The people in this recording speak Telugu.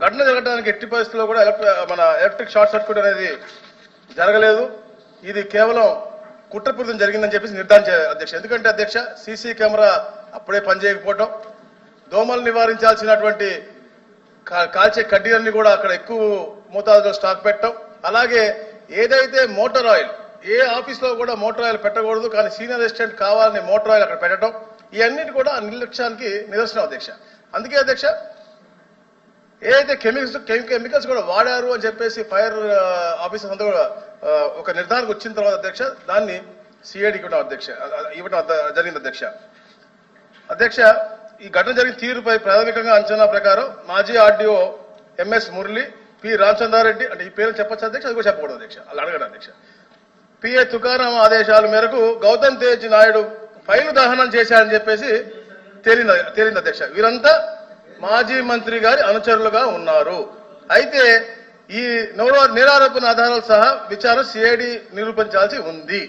ఘటన జరగడానికి ఎట్టి పరిస్థితుల్లో కూడా మన ఎలక్ట్రిక్ షార్ట్ సర్క్యూట్ అనేది జరగలేదు. ఇది కేవలం కుట్రపూరితం జరిగిందని చెప్పేసి నిర్ధారించారు అధ్యక్ష. ఎందుకంటే అధ్యక్ష సీసీ కెమెరా అప్పుడే పనిచేయకపోవడం, దోమలు నివారించాల్సినటువంటి కాల్చే కడ్డీలన్నీ కూడా అక్కడ ఎక్కువ మోతాదులో స్టాక్ పెట్టడం, అలాగే ఏదైతే మోటార్ ఆయిల్ ఏ ఆఫీస్లో కూడా మోటార్ ఆయిల్ పెట్టకూడదు కానీ సీనియర్ అసిస్టెంట్ కావాలని మోటార్ ఆయిల్ అక్కడ పెట్టడం, ఇవన్నిటి కూడా నిర్లక్ష్యానికి నిదర్శనం అధ్యక్ష. అందుకే అధ్యక్ష ఏదైతే కెమికల్స్ కూడా వాడారు అని చెప్పేసి ఫైర్ ఆఫీసర్స్ అంతా కూడా ఒక నిర్ధారణకు వచ్చిన తర్వాత అధ్యక్ష దాన్ని సిఐడికి ఇవ్వడం జరిగింది అధ్యక్ష. అధ్యక్ష ఈ ఘటన జరిగిన తీరుపై ప్రాథమికంగా అంచనా ప్రకారం మాజీ RDO MS Murali, P Ramachandra Reddy, అంటే ఈ పేరు చెప్పచ్చు అధ్యక్ష, అది కూడా చెప్పకూడదు అధ్యక్ష, అలా అడగడం అధ్యక్ష. పిఏ తుకారాం ఆదేశాల మేరకు గౌతమ్ తేజ్ నాయుడు ఫైలు దహనం చేశారని చెప్పేసి తేలింది అధ్యక్ష. వీరంతా మాజీ మంత్రి గారి అనుచరులుగా ఉన్నారు. అయితే ఈ నేరారోపణ ఆధారాలు సహా విచారణ సిఐడి నిరూపించాల్సి ఉంది.